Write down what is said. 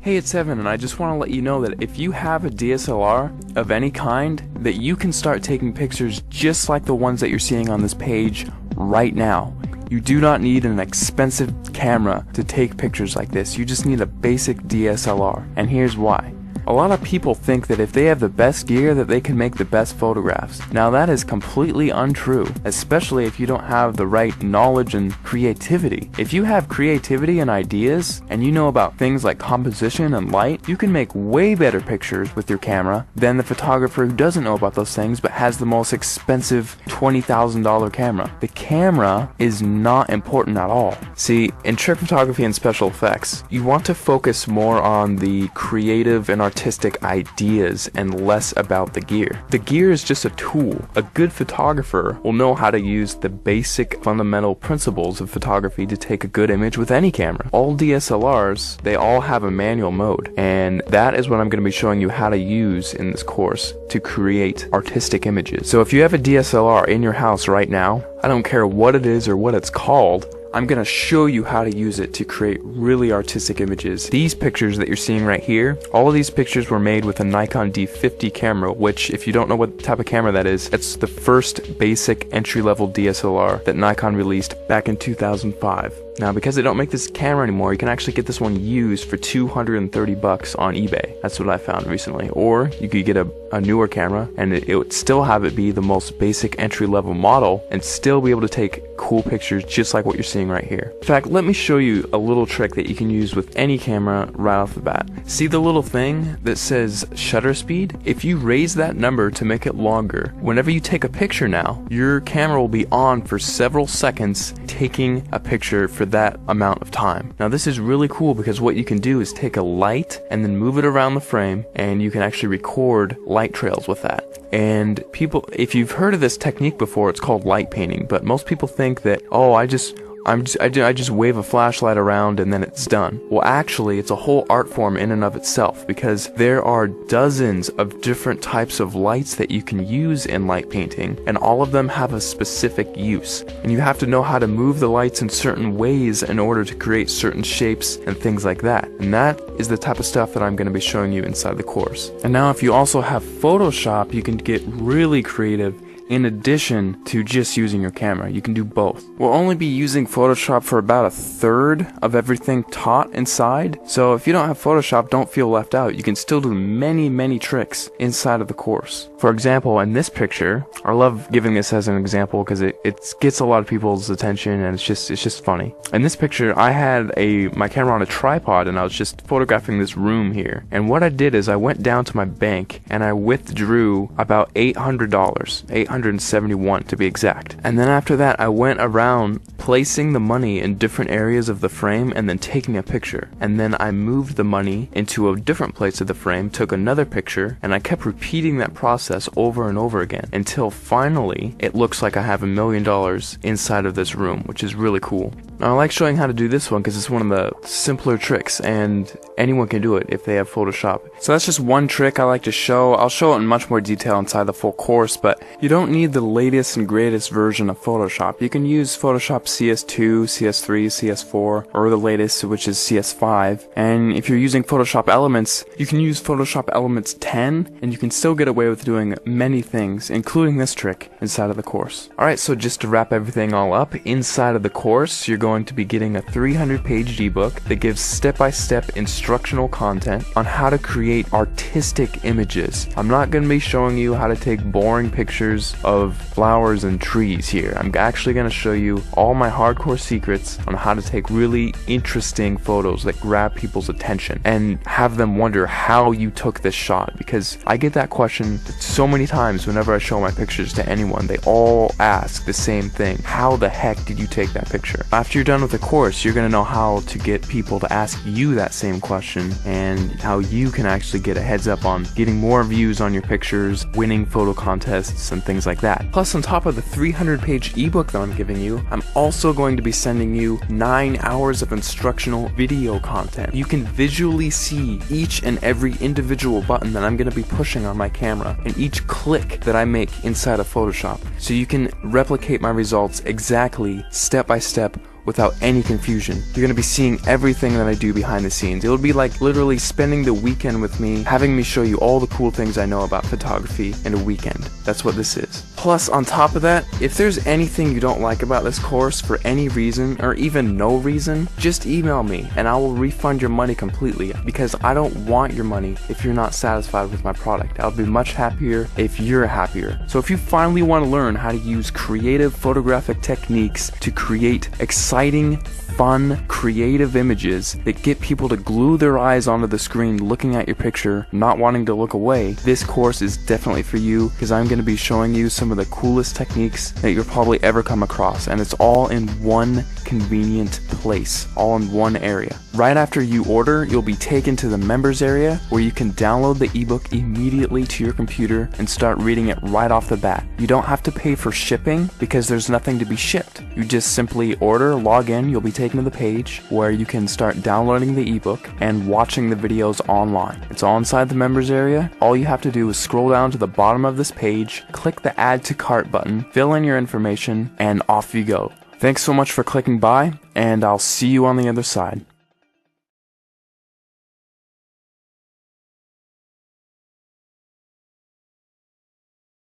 Hey, it's Evan, and I just want to let you know that if you have a DSLR of any kind, that you can start taking pictures just like the ones that you're seeing on this page right now. You do not need an expensive camera to take pictures like this. You just need a basic DSLR, and here's why. A lot of people think that if they have the best gear that they can make the best photographs. Now that is completely untrue, especially if you don't have the right knowledge and creativity. If you have creativity and ideas, and you know about things like composition and light, you can make way better pictures with your camera than the photographer who doesn't know about those things but has the most expensive $20,000 camera. The camera is not important at all. See, in trick photography and special effects, you want to focus more on the creative and artistic ideas and less about the gear. The gear is just a tool. A good photographer will know how to use the basic fundamental principles of photography to take a good image with any camera. All DSLRs, they all have a manual mode, and that is what I'm going to be showing you how to use in this course to create artistic images. So if you have a DSLR in your house right now, I don't care what it is or what it's called, I'm going to show you how to use it to create really artistic images. These pictures that you're seeing right here, all of these pictures were made with a Nikon D50 camera, which if you don't know what type of camera that is, it's the first basic entry-level DSLR that Nikon released back in 2005. Now, because they don't make this camera anymore, you can actually get this one used for $230 on eBay. That's what I found recently. Or you could get a newer camera and it would still have it be the most basic entry-level model and still be able to take cool pictures just like what you're seeing right here. In fact, let me show you a little trick that you can use with any camera right off the bat. See the little thing that says shutter speed? If you raise that number to make it longer, whenever you take a picture now, your camera will be on for several seconds taking a picture for that amount of time. Now this is really cool because what you can do is take a light and then move it around the frame, and you can actually record light trails with that. And people, if you've heard of this technique before, it's called light painting, but most people think that, oh, I just wave a flashlight around and then it's done. Well, actually, it's a whole art form in and of itself, because there are dozens of different types of lights that you can use in light painting, and all of them have a specific use. And you have to know how to move the lights in certain ways in order to create certain shapes and things like that. And that is the type of stuff that I'm going to be showing you inside the course. And now if you also have Photoshop, you can get really creative. In addition to just using your camera, you can do both. We'll only be using Photoshop for about a third of everything taught inside, so if you don't have Photoshop, don't feel left out. You can still do many tricks inside of the course. For example, in this picture, I love giving this as an example because it gets a lot of people's attention and it's just funny. In this picture, I had my camera on a tripod and I was just photographing this room here. And what I did is I went down to my bank and I withdrew about $800, $871 to be exact. And then after that, I went around placing the money in different areas of the frame and then taking a picture. And then I moved the money into a different place of the frame, took another picture, and I kept repeating that process over and over again until finally it looks like I have $1 million inside of this room, which is really cool. Now, I like showing how to do this one because it's one of the simpler tricks and anyone can do it if they have Photoshop. So that's just one trick I like to show. I'll show it in much more detail inside the full course, but you don't need the latest and greatest version of Photoshop. You can use Photoshop CS2, CS3, CS4, or the latest, which is CS5. And if you're using Photoshop Elements, you can use Photoshop Elements 10, and you can still get away with doing many things, including this trick, inside of the course. Alright, so just to wrap everything all up, inside of the course, you're going to be getting a 300-page ebook that gives step-by-step instructional content on how to create artistic images. I'm not going to be showing you how to take boring pictures of flowers and trees here. I'm actually going to show you all my hardcore secrets on how to take really interesting photos that grab people's attention and have them wonder how you took this shot, because I get that question so many times whenever I show my pictures to anyone. They all ask the same thing: how the heck did you take that picture? After you're done with the course, you're going to know how to get people to ask you that same question and how you can actually get a heads up on getting more views on your pictures, winning photo contests, and things like that. Plus, on top of the 300-page ebook that I'm giving you, I'm also going to be sending you 9 hours of instructional video content. You can visually see each and every individual button that I'm going to be pushing on my camera and each click that I make inside of Photoshop, so you can replicate my results exactly, step by step, without any confusion. You're going to be seeing everything that I do behind the scenes. It would be like literally spending the weekend with me, having me show you all the cool things I know about photography in a weekend. That's what this is. Plus, on top of that, if there's anything you don't like about this course for any reason, or even no reason, just email me and I will refund your money completely, because I don't want your money if you're not satisfied with my product. I'll be much happier if you're happier. So if you finally want to learn how to use creative photographic techniques to create exciting, fun, creative images that get people to glue their eyes onto the screen looking at your picture, not wanting to look away, this course is definitely for you, because I'm going to be showing you some of the coolest techniques that you'll probably ever come across, and it's all in one convenient place, all in one area. Right after you order, you'll be taken to the members area where you can download the ebook immediately to your computer and start reading it right off the bat. You don't have to pay for shipping because there's nothing to be shipped. You just simply order, log in, you'll be taken to the page where you can start downloading the ebook and watching the videos online. It's all inside the members area. All you have to do is scroll down to the bottom of this page, click the add to cart button, fill in your information, and off you go. Thanks so much for clicking by, and I'll see you on the other side.